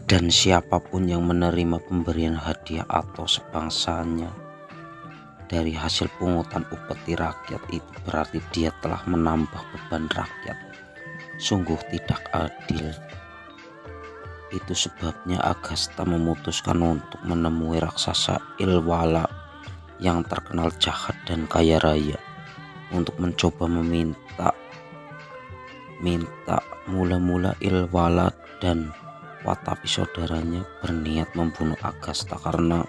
Dan siapapun yang menerima pemberian hadiah atau sebangsanya dari hasil pungutan upeti rakyat itu berarti dia telah menambah beban rakyat. Sungguh tidak adil. Itu sebabnya Agasta memutuskan untuk menemui raksasa Ilwala yang terkenal jahat dan kaya raya untuk mencoba meminta mula-mula Ilwala dan Watapi saudaranya berniat membunuh Agasta karena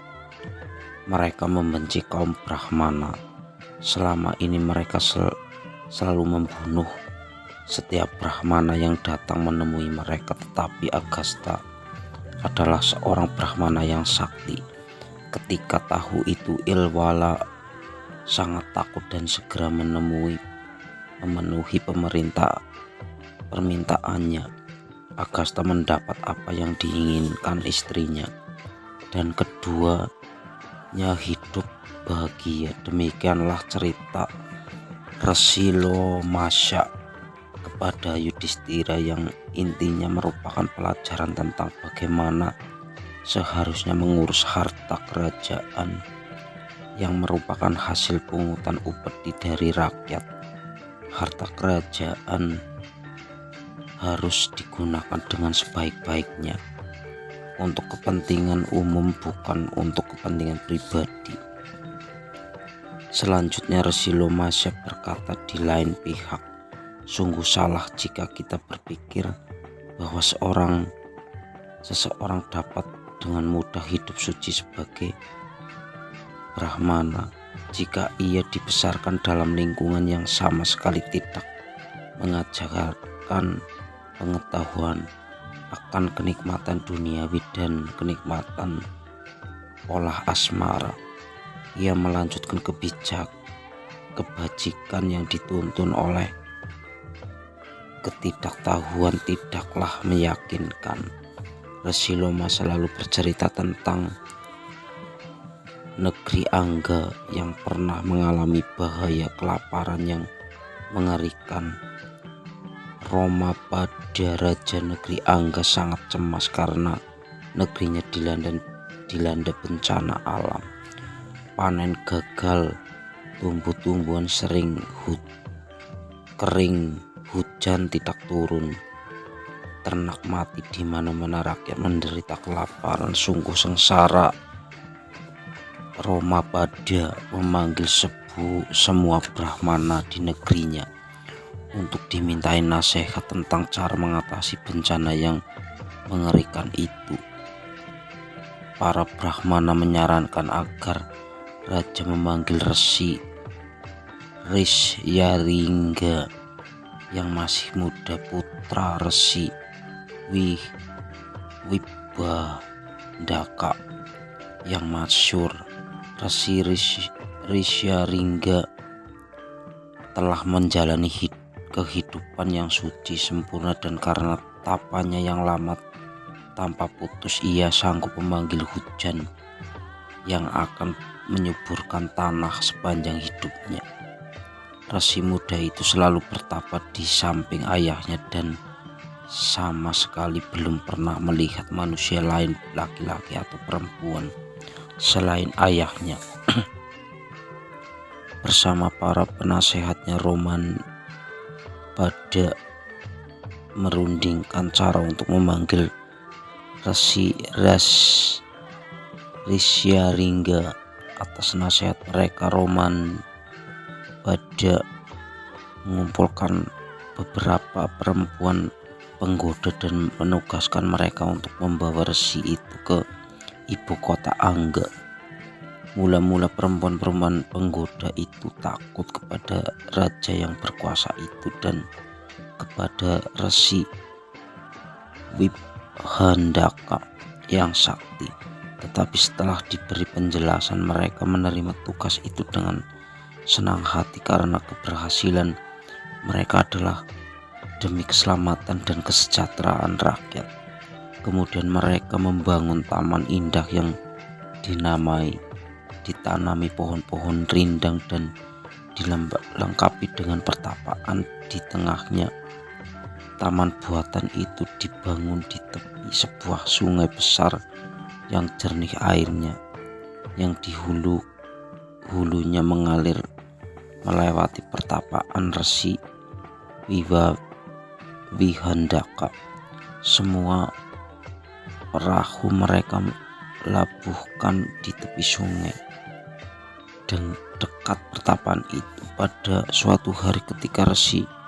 mereka membenci kaum Brahmana. Selama ini mereka selalu membunuh setiap Brahmana yang datang menemui mereka, tetapi Agasta adalah seorang Brahmana yang sakti. Ketika tahu itu, Ilwala sangat takut dan segera memenuhi permintaannya. Agasta mendapat apa yang diinginkan istrinya dan keduanya hidup bahagia. Demikianlah cerita Resi Lomasya kepada Yudhistira yang intinya merupakan pelajaran tentang bagaimana seharusnya mengurus harta kerajaan yang merupakan hasil pungutan upeti dari rakyat. Harta kerajaan harus digunakan dengan sebaik-baiknya untuk kepentingan umum, bukan untuk kepentingan pribadi. Selanjutnya Resi Lomasya berkata, di lain pihak, sungguh salah jika kita berpikir bahwa seseorang dapat dengan mudah hidup suci sebagai Brahmana jika ia dibesarkan dalam lingkungan yang sama sekali tidak mengajarkan pengetahuan akan kenikmatan duniawi dan kenikmatan olah asmara. Ia melanjutkan kebajikan yang dituntun oleh ketidaktahuan tidaklah meyakinkan. Resi Loma selalu bercerita tentang negeri Angga yang pernah mengalami bahaya kelaparan yang mengerikan. Roma pada Raja negeri Angga sangat cemas karena negerinya dilanda bencana alam. Panen gagal, tumbuh-tumbuhan sering kering, hujan tidak turun, ternak mati di mana-mana, rakyat menderita kelaparan. Sungguh sengsara. Roma pada memanggil semua Brahmana di negerinya untuk dimintai nasihat tentang cara mengatasi bencana yang mengerikan itu. Para Brahmana menyarankan agar raja memanggil Resi Risyaringga yang masih muda, putra Resi Wibandaka yang masyhur. Resi Risyaringga telah menjalani kehidupan yang suci, sempurna, dan karena tapanya yang lama tanpa putus, ia sanggup memanggil hujan yang akan menyuburkan tanah sepanjang hidupnya. Resi muda itu selalu bertapa di samping ayahnya dan sama sekali belum pernah melihat manusia lain, laki-laki atau perempuan, selain ayahnya. Bersama para penasehatnya, Roman pada merundingkan cara untuk memanggil Resi Risyaringga. Atas nasihat mereka, Roman pada mengumpulkan beberapa perempuan penggoda dan menugaskan mereka untuk membawa resi itu ke ibu kota Angga. Mula-mula perempuan-perempuan penggoda itu takut kepada raja yang berkuasa itu dan kepada Resi Wibandaka yang sakti. Tetapi setelah diberi penjelasan, mereka menerima tugas itu dengan senang hati karena keberhasilan mereka adalah demi keselamatan dan kesejahteraan rakyat. Kemudian mereka membangun taman indah yang ditanami pohon-pohon rindang dan dilengkapi dengan pertapaan di tengahnya. Taman buatan itu dibangun di tepi sebuah sungai besar yang jernih airnya, yang di hulunya mengalir melewati pertapaan Resi Wihandaka. Semua perahu mereka labuhkan di tepi sungai dan dekat pertapaan itu. Pada suatu hari ketika Resi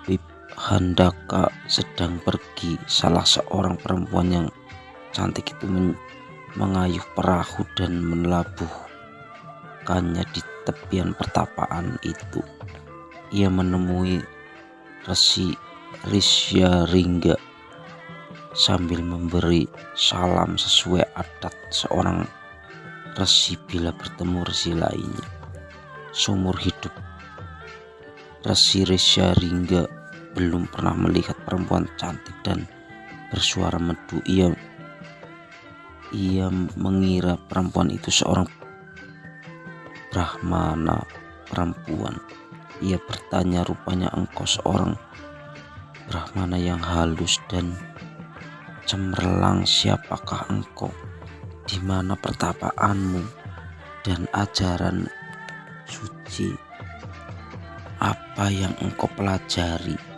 Wihandaka sedang pergi, salah seorang perempuan yang cantik itu mengayuh perahu dan melabuhkannya di tepian pertapaan itu. Ia menemui Resi Risyaringga sambil memberi salam sesuai adat seorang resi bila bertemu resi lainnya. Seumur hidup Resi Risyaringga belum pernah melihat perempuan cantik dan bersuara merdu. Ia mengira perempuan itu seorang Brahmana perempuan. Ia bertanya, "Rupanya engkau seorang Brahmana yang halus dan cemerlang. Siapakah engkau? Di mana pertapaanmu dan ajaran suci? Apa yang engkau pelajari?"